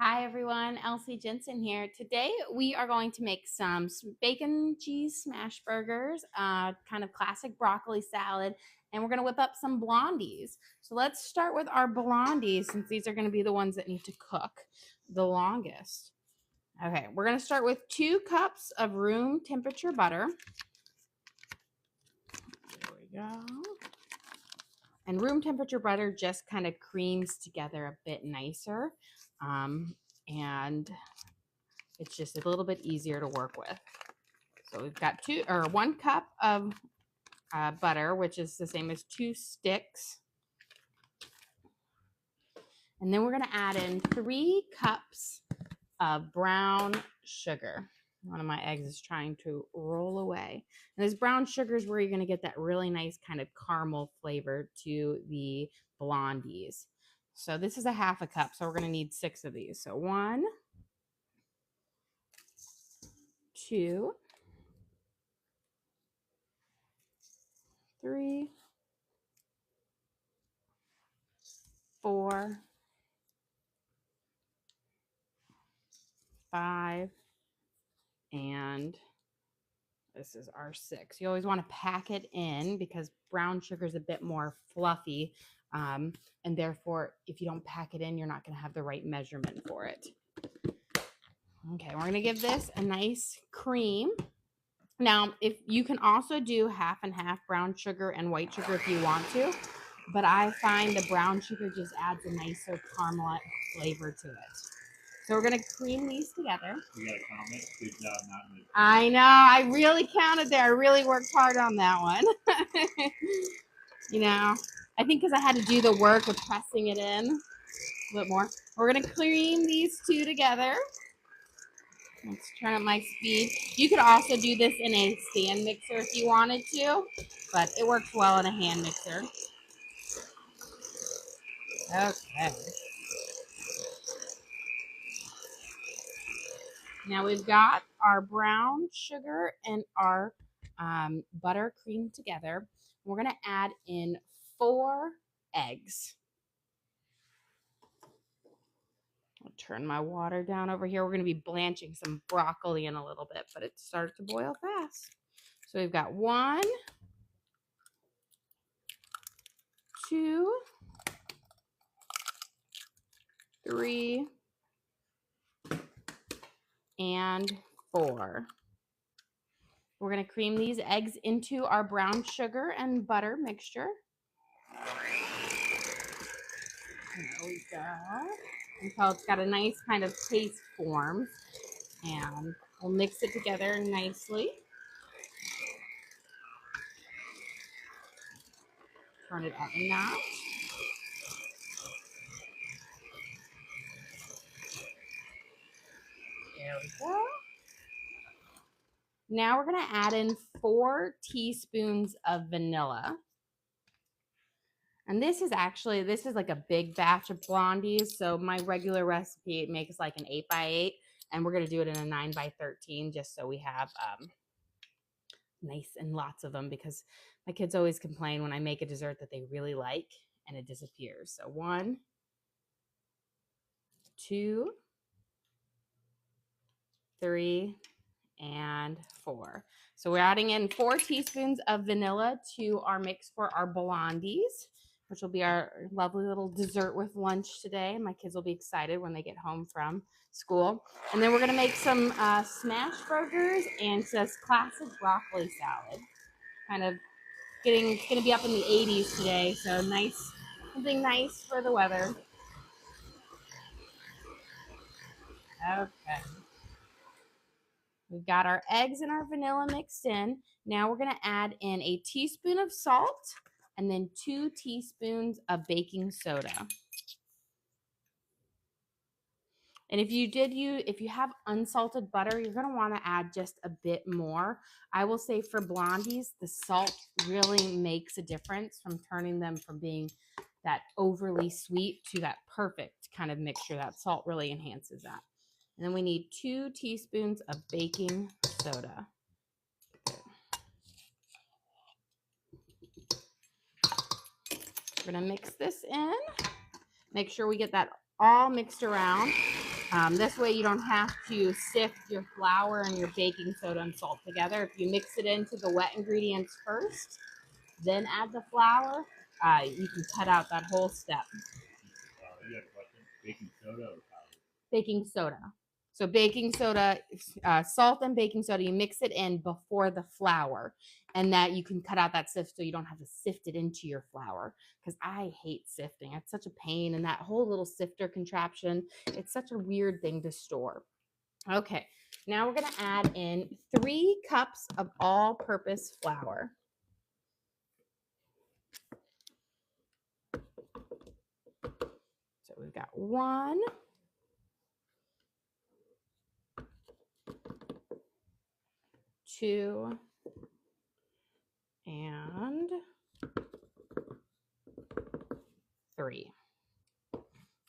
Hi everyone, Elsie Jensen here. Today we are going to make some bacon cheese smash burgers, kind of classic broccoli salad, and we're going to whip up some blondies. So let's start with our blondies since these are going to be the ones that need to cook the longest. Okay, we're going to start with 2 cups of room temperature butter. There we go. And room temperature butter just kind of creams together a bit nicer. And it's just a little bit easier to work with. So we've got 1 cup of butter, which is the same as 2 sticks. And then we're going to add in 3 cups of brown sugar. One of my eggs is trying to roll away. And this brown sugar is where you're going to get that really nice kind of caramel flavor to the blondies. So this is a 1/2 cup, so we're going to need 6 of these. So 1, 2, 3, 4, 5, and this is our 6. You always want to pack it in because brown sugar is a bit more fluffy, and therefore if you don't pack it in, you're not going to have the right measurement for it. Okay, we're going to give this a nice cream. Now, if you can also do 1/2 and 1/2 brown sugar and white sugar if you want to, but I find the brown sugar just adds a nicer caramel flavor to it. So we're going to cream these together. You got a comment? Good job not making it. I know. I really counted there. I really worked hard on that one. You know, I think because I had to do the work of pressing it in a bit more. We're going to cream these 2 together. Let's turn up my speed. You could also do this in a stand mixer if you wanted to, but it works well in a hand mixer. Okay. Now we've got our brown sugar and our butter creamed together. We're going to add in 4 eggs. I'll turn my water down over here. We're going to be blanching some broccoli in a little bit, but it started to boil fast. So we've got 1, 2, 3, and 4. We're going to cream these eggs into our brown sugar and butter mixture. There we go. Until it's got a nice kind of paste form. And we'll mix it together nicely. Turn it up a notch. There we go. Now we're going to add in 4 teaspoons of vanilla. And this is like a big batch of blondies. So my regular recipe, it makes like an 8x8. And we're going to do it in a 9x13 just so we have nice and lots of them, because my kids always complain when I make a dessert that they really like and it disappears. So 1, 2, 3, and 4. So we're adding in 4 teaspoons of vanilla to our mix for our blondies, which will be our lovely little dessert with lunch today. My kids will be excited when they get home from school. And then we're going to make some smash burgers and just classic broccoli salad. Kind of it's going to be up in the 80s today, so nice, something nice for the weather. Okay. We've got our eggs and our vanilla mixed in. Now we're going to add in a teaspoon of salt and then 2 teaspoons of baking soda. And if you have unsalted butter, you're going to want to add just a bit more. I will say for blondies, the salt really makes a difference from turning them from being that overly sweet to that perfect kind of mixture. That salt really enhances that. And then we need 2 teaspoons of baking soda. We're going to mix this in. Make sure we get that all mixed around. This way you don't have to sift your flour and your baking soda and salt together. If you mix it into the wet ingredients first, then add the flour, you can cut out that whole step. You have a question? Baking soda or powder? Baking soda. So baking soda, salt and baking soda, you mix it in before the flour, and that you can cut out that sift so you don't have to sift it into your flour, because I hate sifting. It's such a pain, and that whole little sifter contraption, it's such a weird thing to store. Okay, now we're going to add in 3 cups of all-purpose flour. So we've got 1, 2, and 3.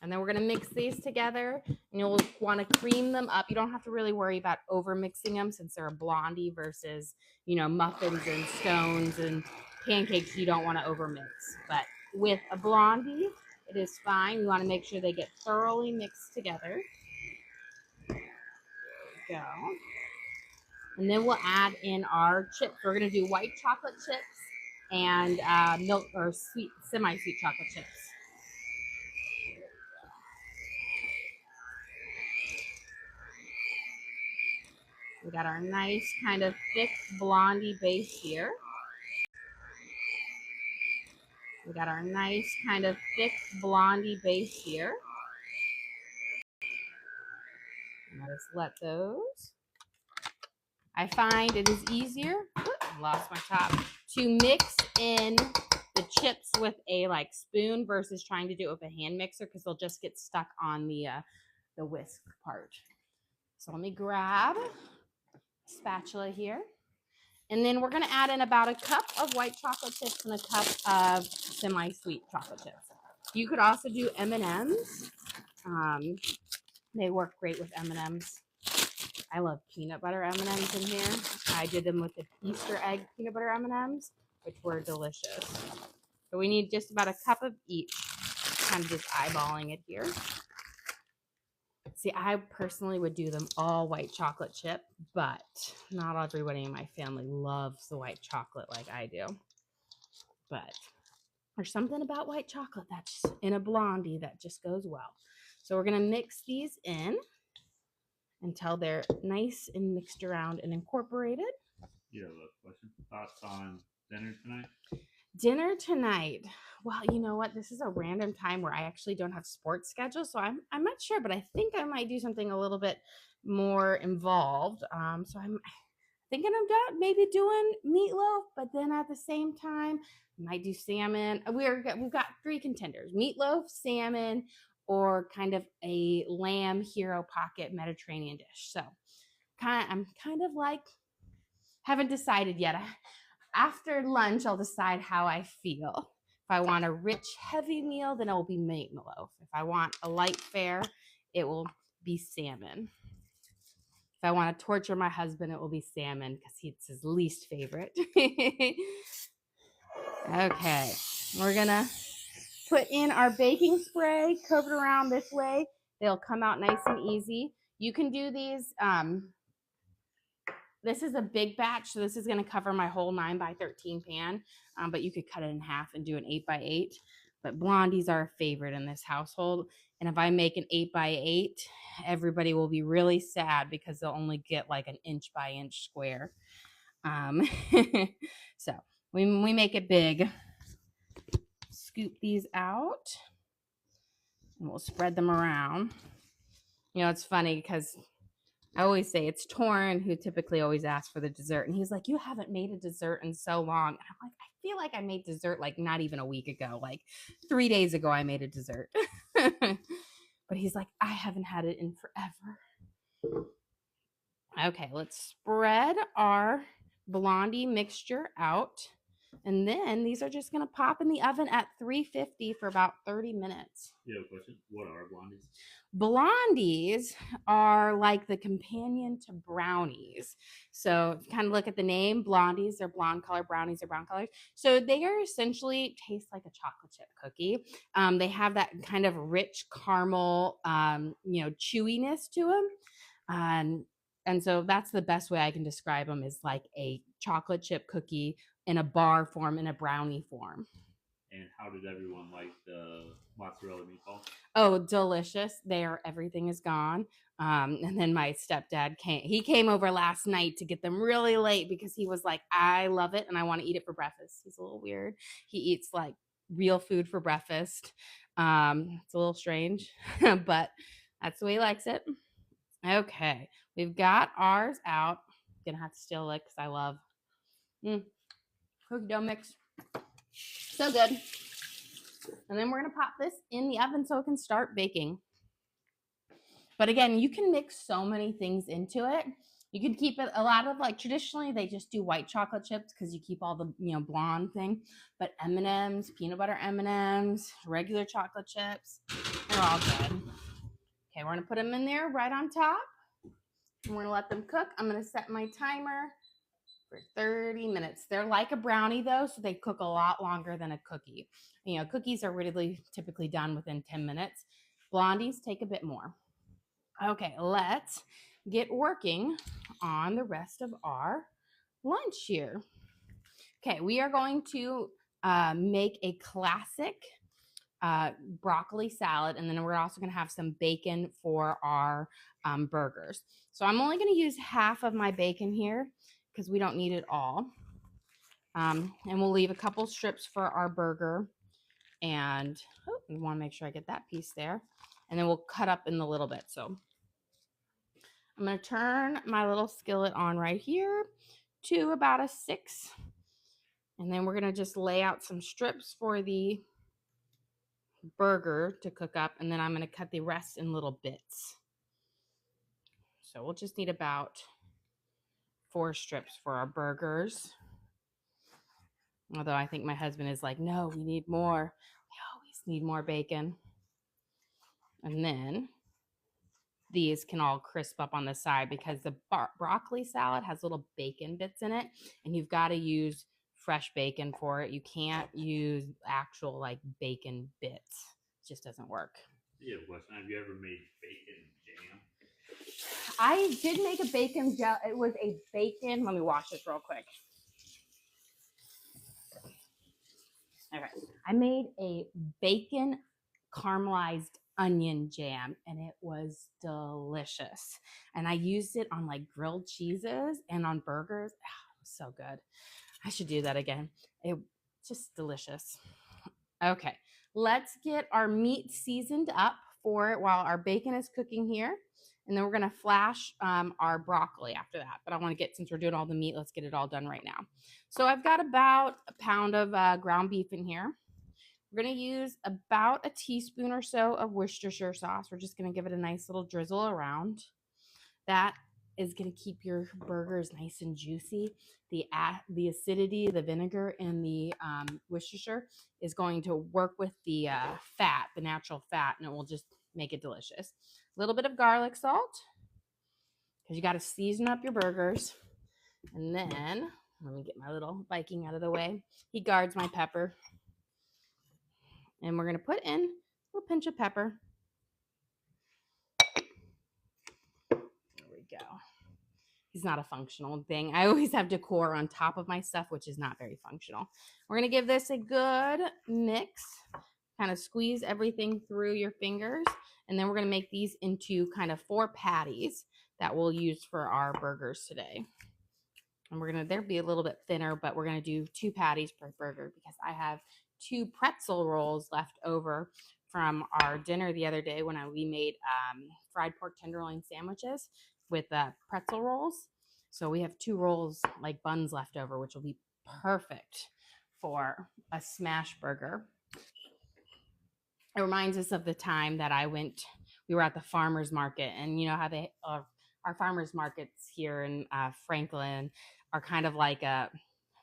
And then we're going to mix these together, and you'll want to cream them up. You don't have to really worry about over mixing them, since they're a blondie versus, muffins and scones and pancakes. You don't want to over mix. But with a blondie, it is fine. You want to make sure they get thoroughly mixed together. There we go. And then we'll add in our chips. We're going to do white chocolate chips and milk or sweet, semi-sweet chocolate chips. We got our nice kind of thick blondie base here. We got our nice kind of thick blondie base here. And let's let those. I find it is easier, I lost my top, to mix in the chips with a spoon versus trying to do it with a hand mixer, because they'll just get stuck on the whisk part. So let me grab a spatula here. And then we're going to add in about a cup of white chocolate chips and a cup of semi-sweet chocolate chips. You could also do M&Ms. They work great with M&Ms. I love peanut butter M&Ms in here. I did them with the Easter egg peanut butter M&Ms, which were delicious. So we need just about a cup of each. Kind of just eyeballing it here. See, I personally would do them all white chocolate chip, but not everybody in my family loves the white chocolate like I do. But there's something about white chocolate that's in a blondie that just goes well. So we're going to mix these in until they're nice and mixed around and incorporated. You have a question? Thoughts on dinner tonight? Dinner tonight. Well, you know what? This is a random time where I actually don't have sports schedule, so I'm not sure, but I think I might do something a little bit more involved. So I'm thinking of maybe doing meatloaf, but then at the same time, I might do salmon. We've got 3 contenders: meatloaf, salmon, or kind of a lamb hero pocket Mediterranean dish. So I'm kind of haven't decided yet. After lunch, I'll decide how I feel. If I want a rich, heavy meal, then it will be meatloaf. If I want a light fare, it will be salmon. If I want to torture my husband, it will be salmon, because it's his least favorite. Okay, we're going to put in our baking spray, cover it around this way. They'll come out nice and easy. You can do these. This is a big batch, so this is going to cover my whole 9x13 pan, but you could cut it in half and do an 8x8. But blondies are a favorite in this household, and if I make an 8x8, everybody will be really sad because they'll only get an inch-by-inch square. So we make it big. Scoop these out, and we'll spread them around. It's funny because I always say it's Torrin who typically always asks for the dessert. And he's like, you haven't made a dessert in so long. And I'm like, I feel like I made dessert not even a week ago. 3 days ago, I made a dessert. But he's like, I haven't had it in forever. Okay, let's spread our blondie mixture out. And then these are just going to pop in the oven at 350 for about 30 minutes. You have a question? What are blondies? Blondies are like the companion to brownies. So if you kind of look at the name, Blondies, they're blonde color, brownies are brown colors. So they are essentially taste like a chocolate chip cookie. They have that kind of rich caramel, chewiness to them. And so that's the best way I can describe them is like a chocolate chip cookie in a bar form, in a brownie form. And how did everyone like the mozzarella meatball? Oh, delicious. There, everything is gone. And then my stepdad came over last night to get them really late because he was like, I love it and I want to eat it for breakfast. He's a little weird. He eats like real food for breakfast. It's a little strange, but that's the way he likes it. Okay, we've got ours out. Gonna have to steal it because I love cookie dough mix. So good. And then we're gonna pop this in the oven so it can start baking. But again, you can mix so many things into it. You can keep it a lot of like traditionally they just do white chocolate chips because you keep all the blonde thing. But M&Ms, peanut butter M&Ms, regular chocolate chips, they're all good. Okay, we're gonna put them in there right on top. And we're gonna let them cook. I'm gonna set my timer for 30 minutes. They're like a brownie though, so they cook a lot longer than a cookie. Cookies are really typically done within 10 minutes. Blondies take a bit more. Okay, let's get working on the rest of our lunch here. Okay, we are going to make a classic broccoli salad, and then we're also going to have some bacon for our burgers. So I'm only going to use half of my bacon here because we don't need it all. And we'll leave a couple strips for our burger. And we want to make sure I get that piece there. And then we'll cut up in the little bit. So I'm going to turn my little skillet on right here to about a 6. And then we're going to just lay out some strips for the burger to cook up. And then I'm going to cut the rest in little bits. So we'll just need about 4 strips for our burgers. Although I think my husband is like, no, we need more. We always need more bacon. And then these can all crisp up on the side because the broccoli salad has little bacon bits in it, and you've got to use fresh bacon for it. You can't use actual like bacon bits. It just doesn't work. Yeah, question. Have you ever made bacon jam? I did make a bacon gel. It was a bacon. Let me wash this real quick. Okay. I made a bacon caramelized onion jam and it was delicious. And I used it on like grilled cheeses and on burgers. Oh, it was so good. I should do that again. It's just delicious. Okay. Let's get our meat seasoned up for it while our bacon is cooking here. And then we're going to flash our broccoli after that. But I want to since we're doing all the meat, let's get it all done right now. So I've got about a pound of ground beef in here. We're going to use about a teaspoon or so of Worcestershire sauce. We're just going to give it a nice little drizzle around. That is going to keep your burgers nice and juicy. The acidity, the vinegar, and the Worcestershire is going to work with the fat, the natural fat, and it will just make it delicious. A little bit of garlic salt because you got to season up your burgers. And then let me get my little Viking out of the way. He guards my pepper. And we're going to put in a little pinch of pepper. There we go. He's not a functional thing. I always have decor on top of my stuff, which is not very functional. We're going to give this a good mix. Kind of squeeze everything through your fingers. And then we're going to make these into kind of 4 patties that we'll use for our burgers today. And they'll be a little bit thinner, but we're going to do 2 patties per burger because I have 2 pretzel rolls left over from our dinner the other day when we made fried pork tenderloin sandwiches with pretzel rolls. So we have 2 rolls like buns left over, which will be perfect for a smash burger. It reminds us of the time that we were at the farmer's market, and you know how our farmer's markets here in Franklin are kind of like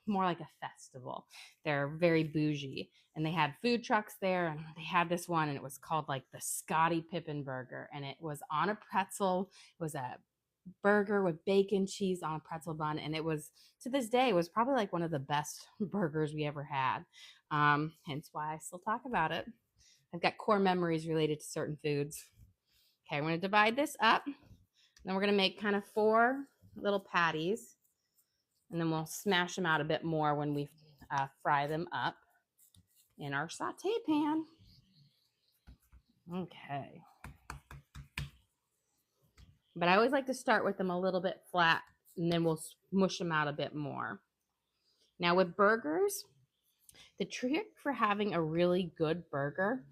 more like a festival. They're very bougie, and they had food trucks there, and they had this one, and it was called like the Scottie Pippen burger, and it was on a pretzel. It was a burger with bacon, cheese on a pretzel bun, and it was, to this day, it was probably like one of the best burgers we ever had. Hence why I still talk about it. I've got core memories related to certain foods. Okay, I'm going to divide this up. Then we're going to make kind of 4 little patties, and then we'll smash them out a bit more when we fry them up in our saute pan. Okay. But I always like to start with them a little bit flat, and then we'll smush them out a bit more. Now with burgers, the trick for having a really good burger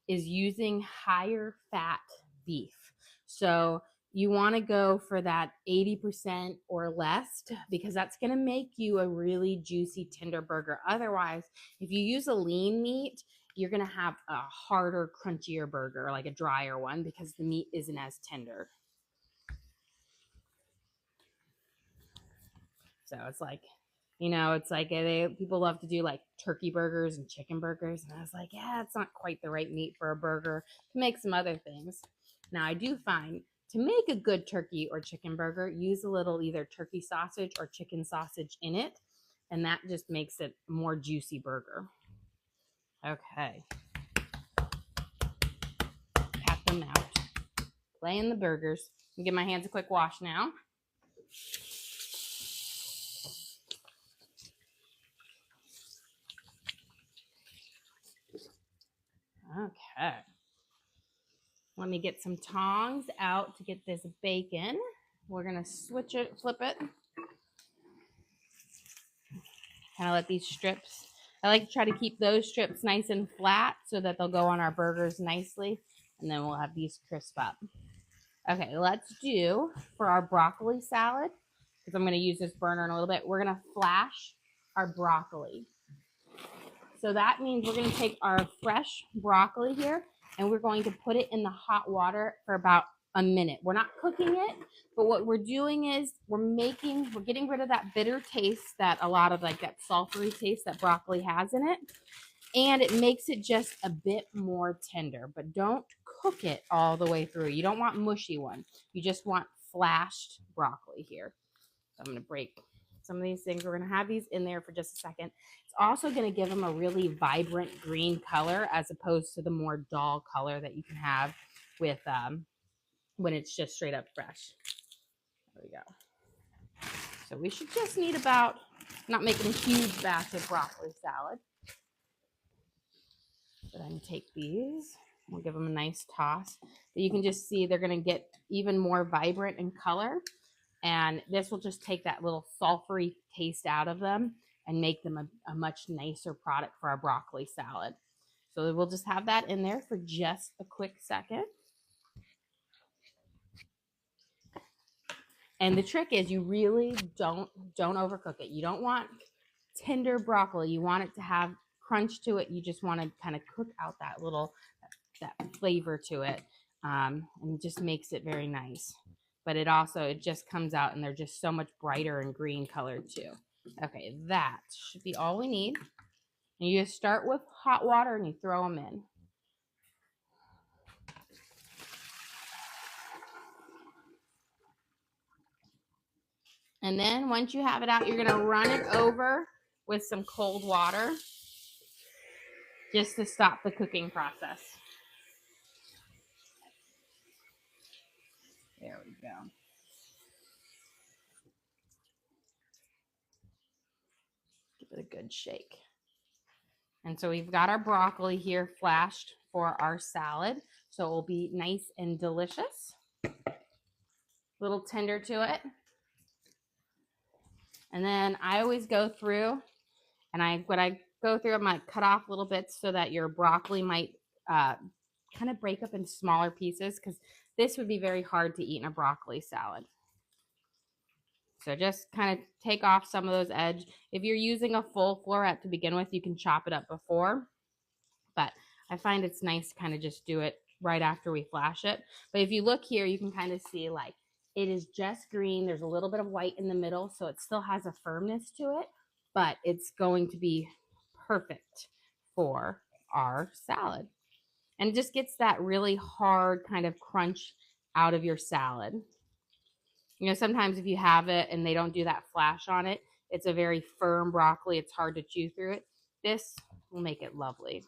is using higher fat beef. So you want to go for that 80% or less, because that's going to make you a really juicy, tender burger. Otherwise, if you use a lean meat, you're going to have a harder, crunchier burger, like a drier one, because the meat isn't as tender. So it's like, it's like people love to do like turkey burgers and chicken burgers. And I was like, yeah, it's not quite the right meat for a burger. To make some other things. Now, I do find to make a good turkey or chicken burger, use a little either turkey sausage or chicken sausage in it. And that just makes it a more juicy burger. Okay. Pat them out. Play in the burgers. I'll give my hands a quick wash now. Okay. Let me get some tongs out to get this bacon. We're going to switch it, flip it. Kind of let these strips, I like to try to keep those strips nice and flat so that they'll go on our burgers nicely. And then we'll have these crisp up. Okay, let's do, for our broccoli salad, because I'm going to use this burner in a little bit, we're going to flash our broccoli. So that means we're going to take our fresh broccoli here, and we're going to put it in the hot water for about a minute. We're not cooking it, but what we're doing is we're getting rid of that bitter taste, that a lot of like that sulfury taste that broccoli has in it. And it makes it just a bit more tender, but don't cook it all the way through. You don't want mushy one. You just want flashed broccoli here. So I'm going to break some of these things. We're going to have these in there for just a second. It's also going to give them a really vibrant green color as opposed to the more dull color that you can have with when it's just straight up fresh. There we go. So we should just need about, not making a huge batch of broccoli salad. But I'm going to take these. We'll give them a nice toss. But you can just see they're going to get even more vibrant in color. And this will just take that little sulfury taste out of them and make them a much nicer product for our broccoli salad. So we'll just have that in there for just a quick second. And the trick is you really don't overcook it. You don't want tender broccoli. You want it to have crunch to it. You just want to kind of cook out that flavor to it, and it just makes it very nice. But it just comes out, and they're just so much brighter and green colored too. Okay, that should be all we need. And you just start with hot water and you throw them in. And then once you have it out, you're going to run it over with some cold water just to stop the cooking process. There we go. Give it a good shake. And so we've got our broccoli here flashed for our salad. So it will be nice and delicious. A little tender to it. And then I always go through, and when I go through, I might cut off little bits so that your broccoli might kind of break up in smaller pieces, because this would be very hard to eat in a broccoli salad. So just kind of take off some of those edges. If you're using a full floret to begin with, you can chop it up before. But I find it's nice to kind of just do it right after we flash it. But if you look here, you can kind of see like it is just green. There's a little bit of white in the middle, so it still has a firmness to it. but it's going to be perfect for our salad. And it just gets that really hard kind of crunch out of your salad. You know, sometimes if you have it and they don't do that flash on it, it's a very firm broccoli. It's hard to chew through it. This will make it lovely.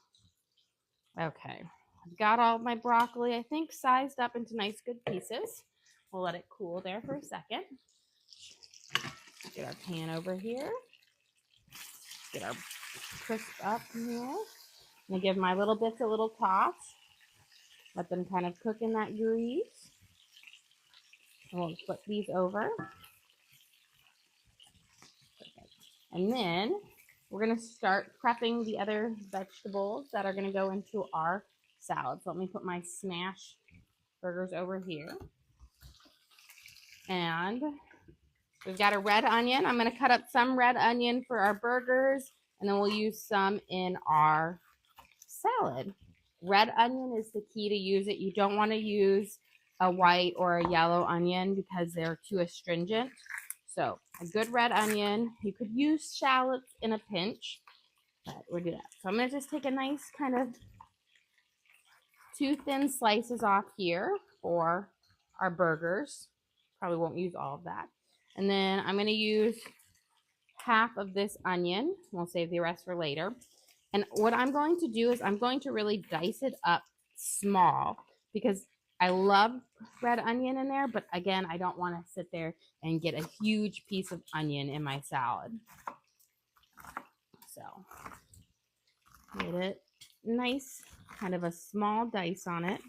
Okay, I've got all my broccoli, I think, sized up into nice good pieces. We'll let it cool there for a second. Get our pan over here. Get our crisp up here. I'm gonna give my little bits a little toss. Let them kind of cook in that grease. And we'll flip these over. Perfect. And then we're gonna start prepping the other vegetables that are gonna go into our salad. So let me put my smash burgers over here. And we've got a red onion. I'm going to cut up some red onion for our burgers, and then we'll use some in our salad. Red onion is the key to use it. You don't want to use a white or a yellow onion because they're too astringent. So a good red onion. You could use shallots in a pinch, but we'll do that. So I'm going to just take a nice kind of 2 thin slices off here for our burgers. Probably won't use all of that. And then I'm going to use half of this onion. We'll save the rest for later. And what I'm going to do is I'm going to really dice it up small because I love red onion in there. But again, I don't want to sit there and get a huge piece of onion in my salad. So get it nice, kind of a small dice on it.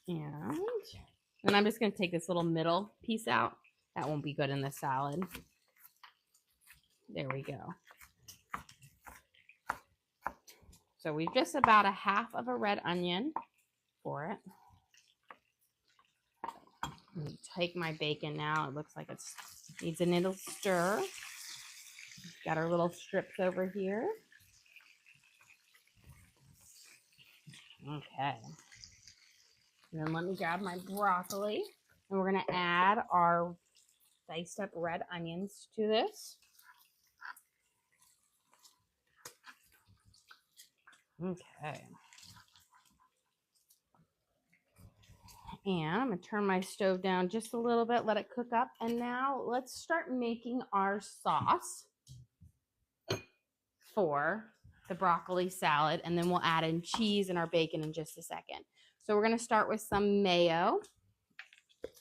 And then I'm just going to take this little middle piece out. That won't be good in the salad. There we go. So we've just about a half of a red onion for it. Take my bacon now. It looks like it needs a little stir. Got our little strips over here. Okay. And then let me grab my broccoli. And we're going to add our diced up red onions to this. Okay. And I'm going to turn my stove down just a little bit, let it cook up. And now let's start making our sauce for the broccoli salad. And then we'll add in cheese and our bacon in just a second. So we're going to start with some mayo.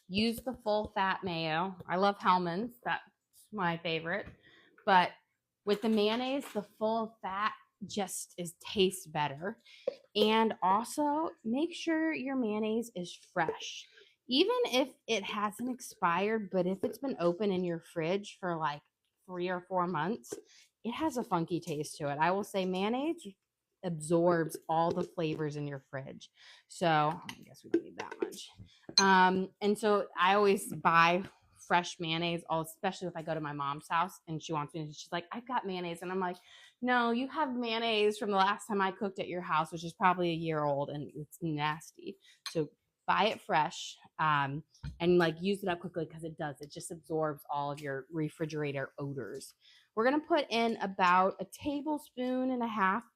Use the full fat mayo. I love Hellmann's. That's my favorite. But with the mayonnaise, the full fat just tastes better. And also make sure your mayonnaise is fresh. Even if it hasn't expired, but if it's been open in your fridge for like 3 or 4 months, it has a funky taste to it. I will say mayonnaise absorbs all the flavors in your fridge. So I guess we don't need that much. And so I always buy fresh mayonnaise, especially if I go to my mom's house and she wants me, she's like, I've got mayonnaise. And I'm like, no, you have mayonnaise from the last time I cooked at your house, which is probably a year old and it's nasty. So buy it fresh and like use it up quickly because it just absorbs all of your refrigerator odors. We're going to put in about 1.5 tablespoons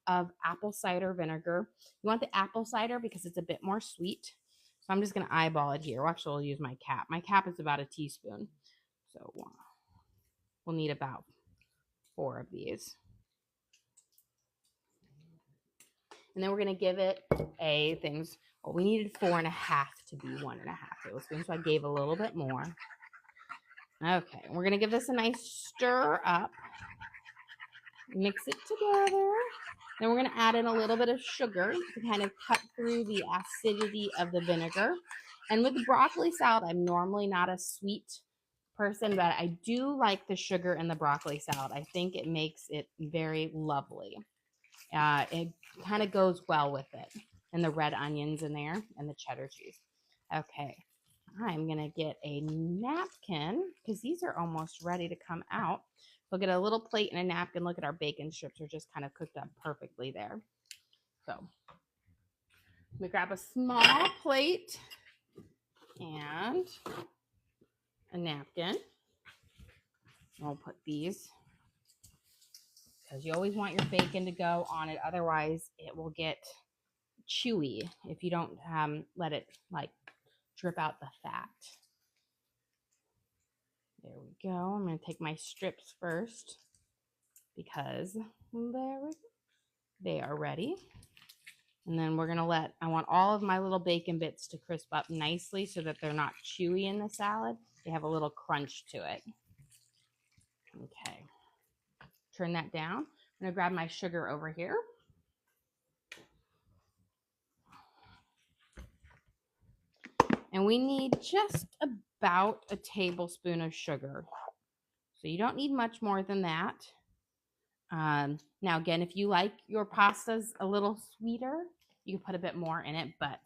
of apple cider vinegar. You want the apple cider because it's a bit more sweet. So I'm just going to eyeball it here. Actually, I'll use my cap. My cap is about 1 teaspoon. So we'll need about 4 of these. And then we're going to give it we needed 4.5 to be 1.5 tablespoons. So I gave a little bit more. Okay, we're going to give this a nice stir up. Mix it together. Then we're going to add in a little bit of sugar to kind of cut through the acidity of the vinegar. And with the broccoli salad, I'm normally not a sweet person, but I do like the sugar in the broccoli salad. I think it makes it very lovely. It kind of goes well with it. And the red onions in there and the cheddar cheese. Okay. I'm going to get a napkin because these are almost ready to come out. We'll get a little plate and a napkin. Look at our bacon strips are just kind of cooked up perfectly there. So we grab a small plate and a napkin. We'll put these because you always want your bacon to go on it. Otherwise, it will get chewy if you don't let it like drip out the fat. There we go. I'm going to take my strips first because they are ready. And then we're going to I want all of my little bacon bits to crisp up nicely so that they're not chewy in the salad. They have a little crunch to it. Okay. Turn that down. I'm going to grab my sugar over here. And we need just about a tablespoon of sugar. So you don't need much more than that. Now, again, if you like your pastas a little sweeter, you can put a bit more in it, but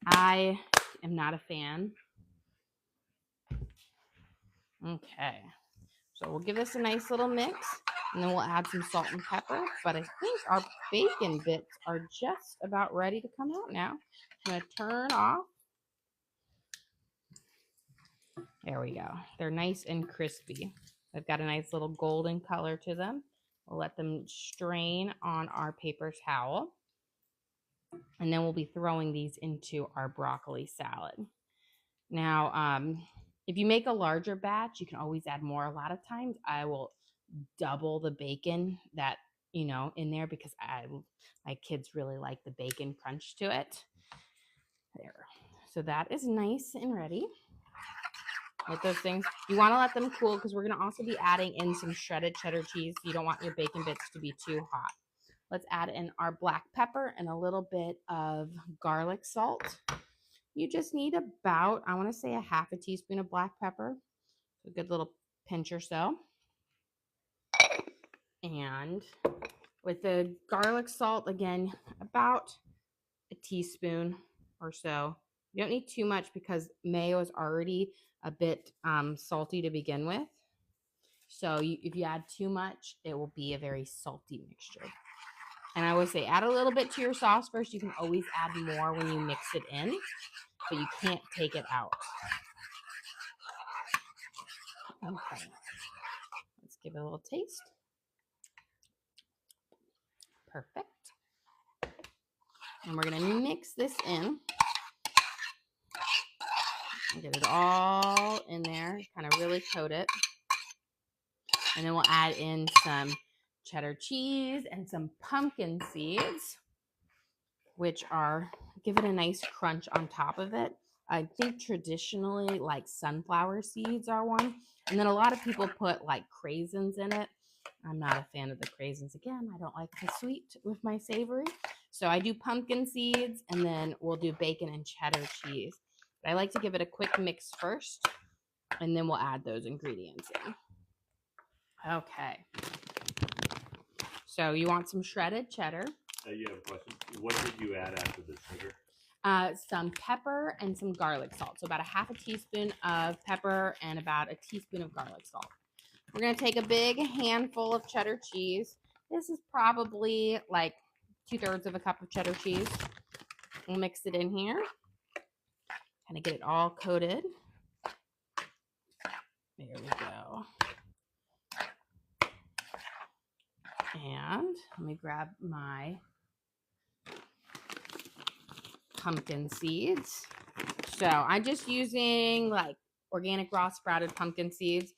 I am not a fan. Okay, so we'll give this a nice little mix, and then we'll add some salt and pepper, but I think our bacon bits are just about ready to come out now. I'm going to turn off. There we go. They're nice and crispy. They've got a nice little golden color to them. We'll let them strain on our paper towel. And then we'll be throwing these into our broccoli salad. Now, if you make a larger batch, you can always add more. A lot of times I will double the bacon that, in there because my kids really like the bacon crunch to it. There. So that is nice and ready. With those things, you want to let them cool because we're going to also be adding in some shredded cheddar cheese. You don't want your bacon bits to be too hot. Let's add in our black pepper and a little bit of garlic salt. You just need about, I want to say, a half a teaspoon of black pepper. A good little pinch or so. And with the garlic salt, again, about a teaspoon or so. You don't need too much because mayo is already a bit salty to begin with. So if you add too much, it will be a very salty mixture. And I always say add a little bit to your sauce first. You can always add more when you mix it in, but you can't take it out. Okay. Let's give it a little taste. Perfect. And we're going to mix this in. Get it all in there, kind of really coat it. And then we'll add in some cheddar cheese and some pumpkin seeds, which give it a nice crunch on top of it. I think traditionally like sunflower seeds are one. And then a lot of people put like craisins in it. I'm not a fan of the craisins. Again, I don't like the sweet with my savory. So I do pumpkin seeds and then we'll do bacon and cheddar cheese. But I like to give it a quick mix first and then we'll add those ingredients in. Okay. So you want some shredded cheddar. You have a question. What did you add after the sugar? Some pepper and some garlic salt. So about a half a teaspoon of pepper and about a teaspoon of garlic salt. We're going to take a big handful of cheddar cheese. This is probably like 2/3 of a cup of cheddar cheese. We'll mix it in here. Kind of get it all coated. There we go. And let me grab my pumpkin seeds. So I'm just using like organic raw sprouted pumpkin seeds.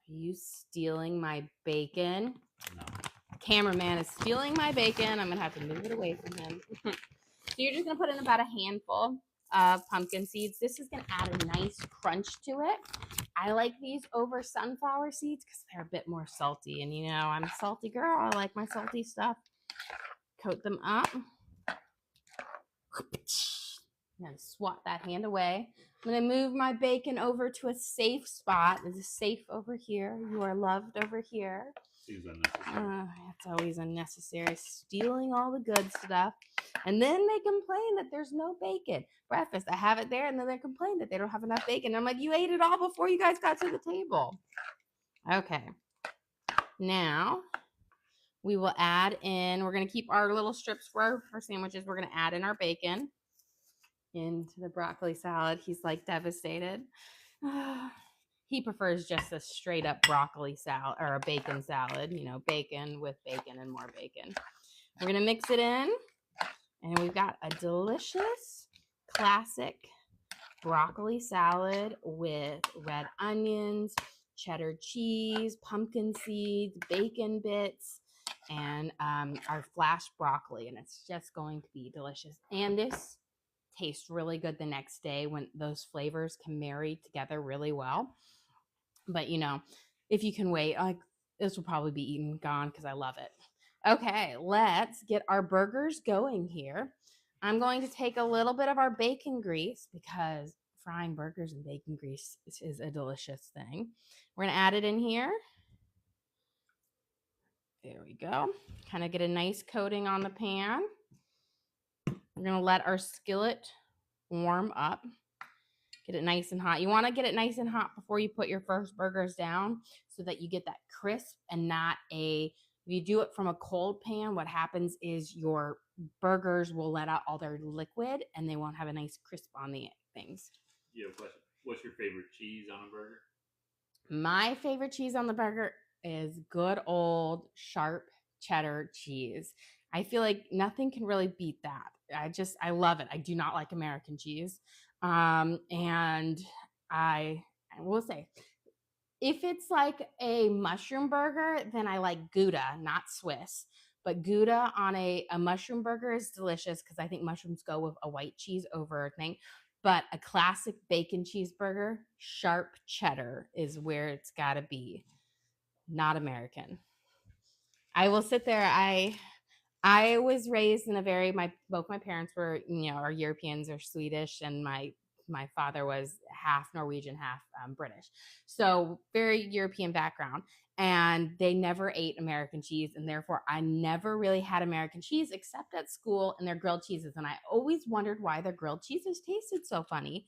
Are you stealing my bacon? No. Cameraman is stealing my bacon. I'm going to have to move it away from him. So you're just going to put in about a handful of pumpkin seeds. This is going to add a nice crunch to it. I like these over sunflower seeds because they're a bit more salty. And I'm a salty girl. I like my salty stuff. Coat them up. And swat that hand away. I'm going to move my bacon over to a safe spot. This is safe over here. You are loved over here. Seems unnecessary. It's always unnecessary. Stealing all the good stuff. And then they complain that there's no bacon. Breakfast, I have it there, and then they complain that they don't have enough bacon. I'm like, you ate it all before you guys got to the table. Okay. Now, we will add in, we're going to keep our little strips for our sandwiches. We're going to add in our bacon into the broccoli salad. He's like devastated. He prefers just a straight up broccoli salad or a bacon salad, you know, bacon with bacon and more bacon. We're going to mix it in, and we've got a delicious classic broccoli salad with red onions, cheddar cheese, pumpkin seeds, bacon bits, and our flashed broccoli. And it's just going to be delicious. And this tastes really good the next day when those flavors can marry together really well. But, you know, if you can wait, like, this will probably be eaten gone because I love it. Okay, let's get our burgers going here. I'm going to take a little bit of our bacon grease because frying burgers in bacon grease is a delicious thing. We're going to add it in here. There we go. Kind of get a nice coating on the pan. We're going to let our skillet warm up. Get it nice and hot. You want to get it nice and hot before you put your first burgers down so that you get that crisp and not if you do it from a cold pan, what happens is your burgers will let out all their liquid and they won't have a nice crisp on the things. You have a question. What's your favorite cheese on a burger? My favorite cheese on the burger is good old sharp cheddar cheese. I feel like nothing can really beat that. I love it. I do not like American cheese. And I will say, if it's like a mushroom burger, then I like Gouda, not Swiss. But Gouda on a mushroom burger is delicious because I think mushrooms go with a white cheese over a thing. But a classic bacon cheeseburger, sharp cheddar is where it's got to be, not American. I will sit there. I was raised in a very both my parents were, you know, are Europeans or Swedish, and my father was half Norwegian, half British. So very European background. And they never ate American cheese. And therefore, I never really had American cheese except at school and their grilled cheeses. And I always wondered why their grilled cheeses tasted so funny.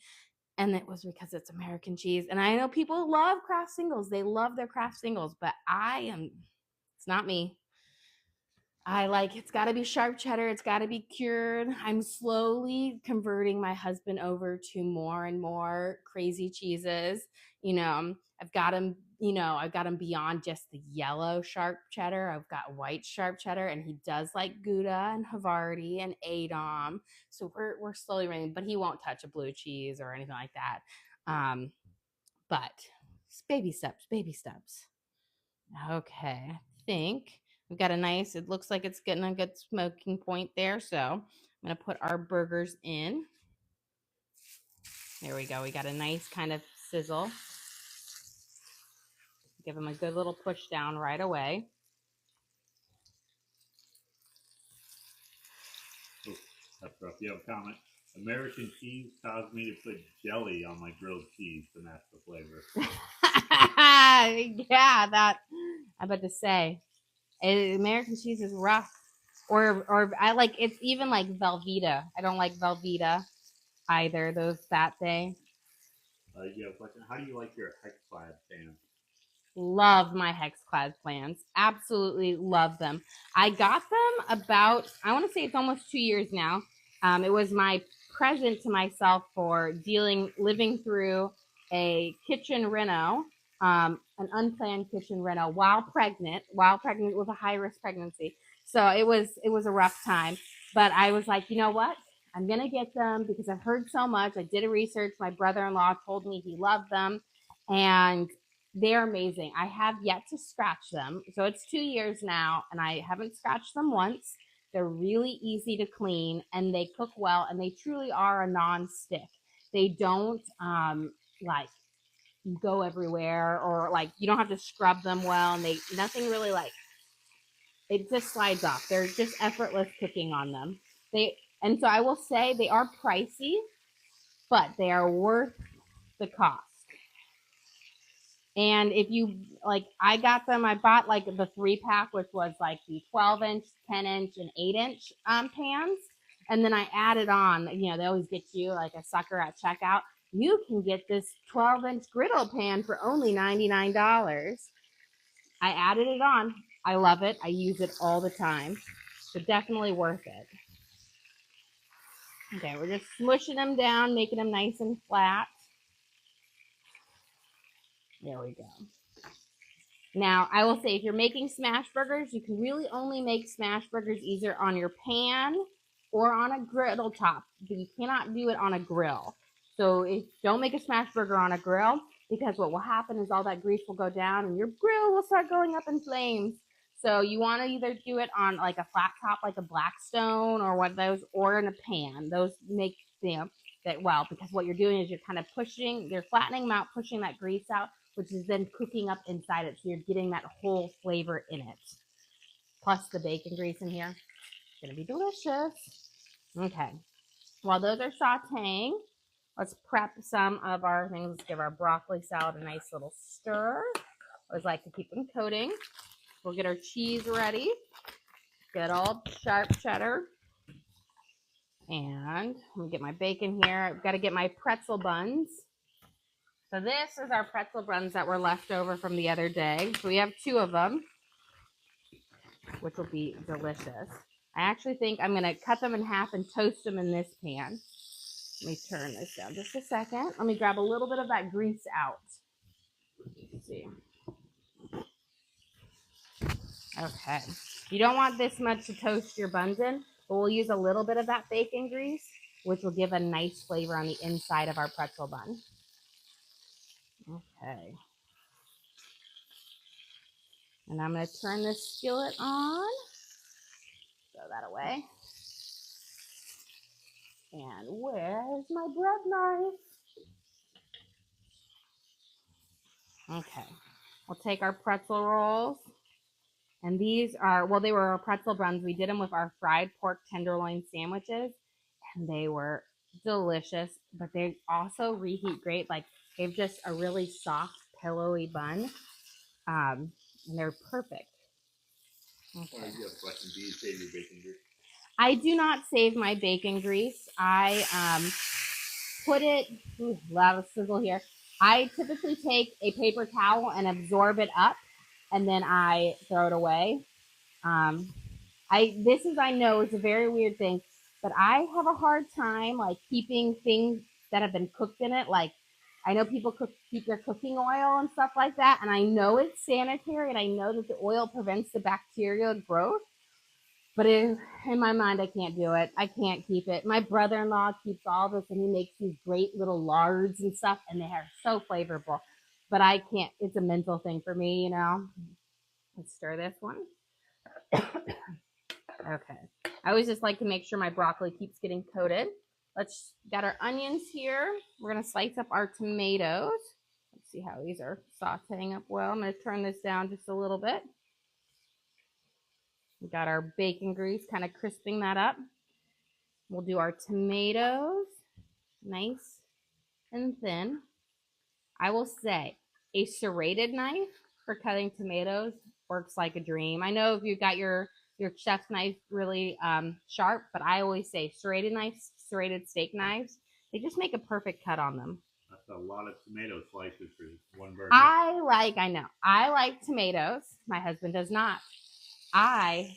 And it was because it's American cheese. And I know people love Kraft singles. They love their Kraft singles. But it's not me. I like, it's got to be sharp cheddar. It's got to be cured. I'm slowly converting my husband over to more and more crazy cheeses. You know, I've got him beyond just the yellow sharp cheddar. I've got white sharp cheddar, and he does like Gouda and Havarti and Edam. So we're slowly running, but he won't touch a blue cheese or anything like that. But it's baby steps, baby steps. Okay, I think we've got it looks like it's getting a good smoking point there. So I'm going to put our burgers in. There we go. We got a nice kind of sizzle. Give them a good little push down right away. Oh, that's rough. You have a comment. American cheese caused me to put jelly on my grilled cheese to match the flavor. Yeah, that I'm about to say. American cheese is rough. Or I like, it's even like Velveeta. I don't like Velveeta either, those that day. You have a question. How do you like your Hexclad pans? Love my Hexclad plans. Absolutely love them. I got them about, I want to say it's almost 2 years now. It was my present to myself for living through a kitchen reno, an unplanned kitchen reno while pregnant with a high-risk pregnancy. So it was a rough time. But I was like, you know what? I'm going to get them because I've heard so much. I did a research. My brother-in-law told me he loved them. And they're amazing. I have yet to scratch them. So it's 2 years now, and I haven't scratched them once. They're really easy to clean, and they cook well, and they truly are a non-stick. They don't like go everywhere, or like you don't have to scrub them well, and nothing really like it just slides off. They're just effortless cooking on them. And so I will say they are pricey, but they are worth the cost. And if you like, I bought like the 3-pack, which was like the 12-inch, 10-inch, and 8-inch pans. And then I added on, you know, they always get you like a sucker at checkout. You can get this 12-inch griddle pan for only $99. I added it on. I love it. I use it all the time. So definitely worth it. Okay, we're just smushing them down, making them nice and flat. There we go. Now, I will say, if you're making smash burgers, you can really only make smash burgers either on your pan or on a griddle top, but you cannot do it on a grill. So don't make a smash burger on a grill, because what will happen is all that grease will go down and your grill will start going up in flames. So you want to either do it on like a flat top, like a Blackstone or one of those, or in a pan. Those make that well, because what you're doing is you're kind of you're flattening them out, pushing that grease out, which is then cooking up inside it. So you're getting that whole flavor in it. Plus the bacon grease in here. It's going to be delicious. Okay. While those are sauteing, let's prep some of our things. Let's give our broccoli salad a nice little stir. I always like to keep them coating. We'll get our cheese ready. Good old sharp cheddar. And I'm going to get my bacon here. I've got to get my pretzel buns. So this is our pretzel buns that were left over from the other day. So we have 2 of them, which will be delicious. I actually think I'm going to cut them in half and toast them in this pan. Let me turn this down just a second. Let me grab a little bit of that grease out. Let's see. Okay. You don't want this much to toast your buns in, but we'll use a little bit of that bacon grease, which will give a nice flavor on the inside of our pretzel bun. Okay. And I'm going to turn this skillet on. Throw that away. And where's my bread knife? Okay. We'll take our pretzel rolls. And these are, well, they were our pretzel buns. We did them with our fried pork tenderloin sandwiches. And they were delicious. But they also reheat great. Like, they've just a really soft, pillowy bun. And they're perfect. Okay. Do you have a question? Do you save your bacon grease? I do not save my bacon grease. I put it, a lot of sizzle here. I typically take a paper towel and absorb it up, and then I throw it away. I know it's a very weird thing, but I have a hard time like keeping things that have been cooked in it. Like, I know people keep their cooking oil and stuff like that, and I know it's sanitary, and I know that the oil prevents the bacterial growth. But in my mind, I can't do it. I can't keep it. My brother-in-law keeps all this, and he makes these great little lards and stuff, and they are so flavorful. But I can't. It's a mental thing for me, you know. Let's stir this one. Okay. I always just like to make sure my broccoli keeps getting coated. Got our onions here. We're going to slice up our tomatoes. Let's see how these are sauteing up well. I'm going to turn this down just a little bit. We got our bacon grease, kind of crisping that up. We'll do our tomatoes, nice and thin. I will say a serrated knife for cutting tomatoes works like a dream. I know if you've got your chef's knife really sharp, but I always say serrated knives, serrated steak knives, they just make a perfect cut on them. That's a lot of tomato slices for one burger. I like tomatoes. My husband does not. I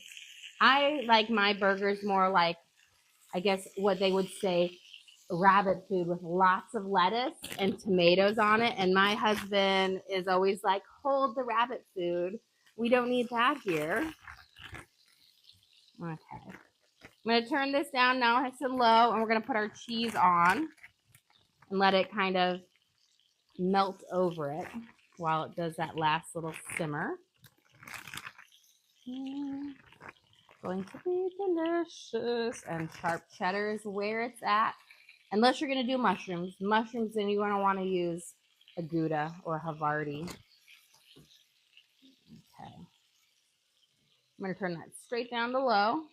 like my burgers more like, I guess what they would say, rabbit food with lots of lettuce and tomatoes on it. And my husband is always like, hold the rabbit food. We don't need that here. Okay. I'm going to turn this down now. It's low, and we're going to put our cheese on and let it kind of melt over it while it does that last little simmer. Going to be delicious. And sharp cheddar is where it's at. Unless you're going to do mushrooms. Mushrooms, then you're going to want to use a Gouda or Havarti. Okay. I'm going to turn that straight down to low.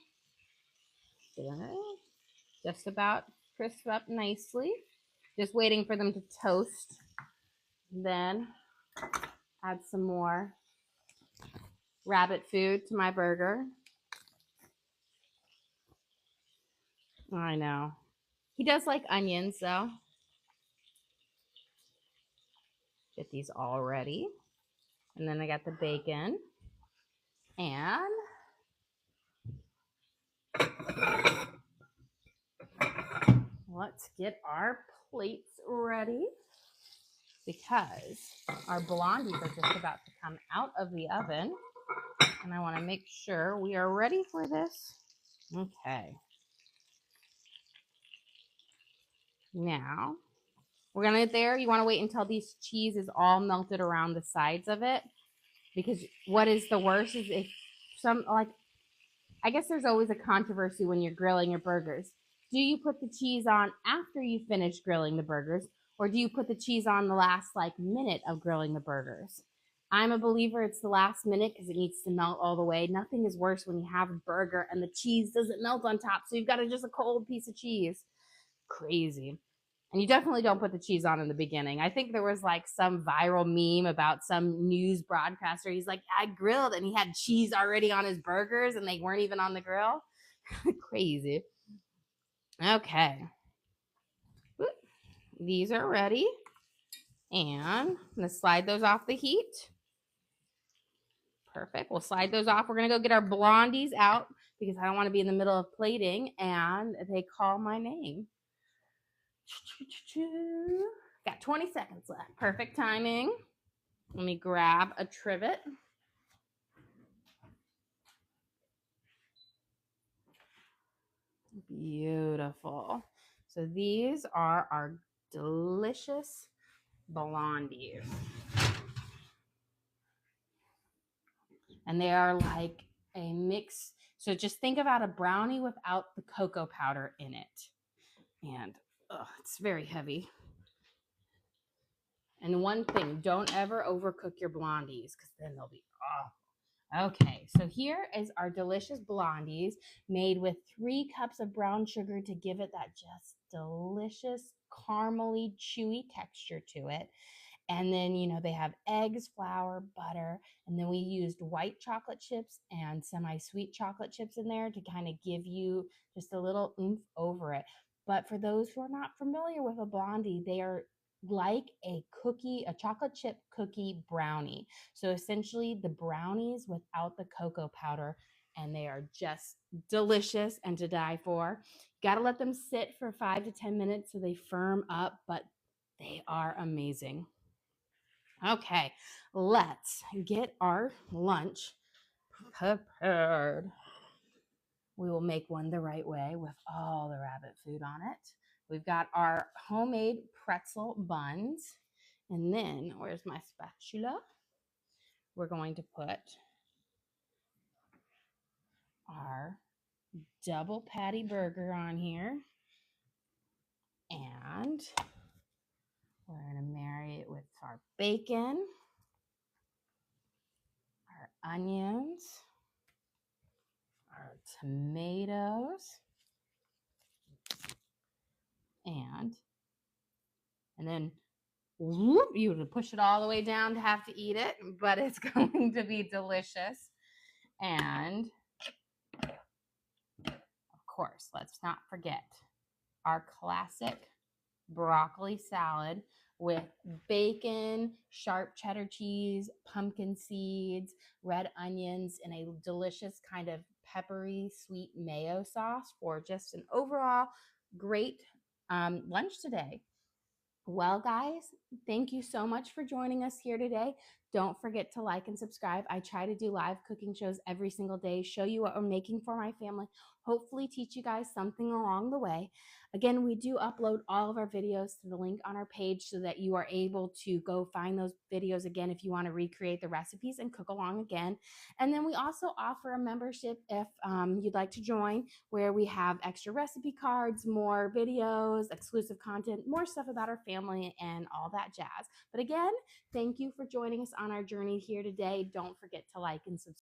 Just about crisp up nicely. Just waiting for them to toast. Then add some more rabbit food to my burger. I know. He does like onions, though. Get these all ready. And then I got the bacon. And let's get our plates ready. because our blondies are just about to come out of the oven. And I want to make sure we are ready for this. Okay. Now, we're going to get there. You want to wait until these cheese is all melted around the sides of it. Because what is the worst is if some, like, I guess there's always a controversy when you're grilling your burgers. Do you put the cheese on after you finish grilling the burgers? Or do you put the cheese on the last, like, minute of grilling the burgers? I'm a believer it's the last minute because it needs to melt all the way. Nothing is worse when you have a burger and the cheese doesn't melt on top. So you've got just a cold piece of cheese. Crazy. And you definitely don't put the cheese on in the beginning. I think there was like some viral meme about some news broadcaster. He's like, I grilled and he had cheese already on his burgers and they weren't even on the grill. Crazy. Okay. These are ready. And I'm going to slide those off the heat. Perfect. We'll slide those off. We're going to go get our blondies out because I don't want to be in the middle of plating and they call my name. Got 20 seconds left. Perfect timing. Let me grab a trivet. Beautiful. So these are our delicious blondies. And they are like a mix. So just think about a brownie without the cocoa powder in it. And it's very heavy. And one thing, don't ever overcook your blondies because then they'll be awful. Okay, so here is our delicious blondies made with 3 cups of brown sugar to give it that just delicious caramely chewy texture to it. And then, you know, they have eggs, flour, butter, and then we used white chocolate chips and semi-sweet chocolate chips in there to kind of give you just a little oomph over it. But for those who are not familiar with a blondie, they are like a cookie, a chocolate chip cookie brownie. So essentially the brownies without the cocoa powder, and they are just delicious and to die for. Got to let them sit for 5 to 10 minutes so they firm up, but they are amazing. Okay, let's get our lunch prepared. We will make one the right way with all the rabbit food on it. We've got our homemade pretzel buns. And then, where's my spatula? We're going to put our double patty burger on here. And we're going to marry it with our bacon, our onions, our tomatoes, and then whoop, you would push it all the way down to have to eat it, but it's going to be delicious. And of course, let's not forget our classic broccoli salad with bacon, sharp cheddar cheese, pumpkin seeds, red onions, and a delicious kind of peppery sweet mayo sauce for just an overall great lunch today. Well, guys, thank you so much for joining us here today. Don't forget to like and subscribe. I try to do live cooking shows every single day, show you what we're making for my family, hopefully teach you guys something along the way. Again, we do upload all of our videos to the link on our page so that you are able to go find those videos again if you want to recreate the recipes and cook along again. And then we also offer a membership if you'd like to join, where we have extra recipe cards, more videos, exclusive content, more stuff about our family and all that jazz. But again, thank you for joining us on our journey here today. Don't forget to like and subscribe.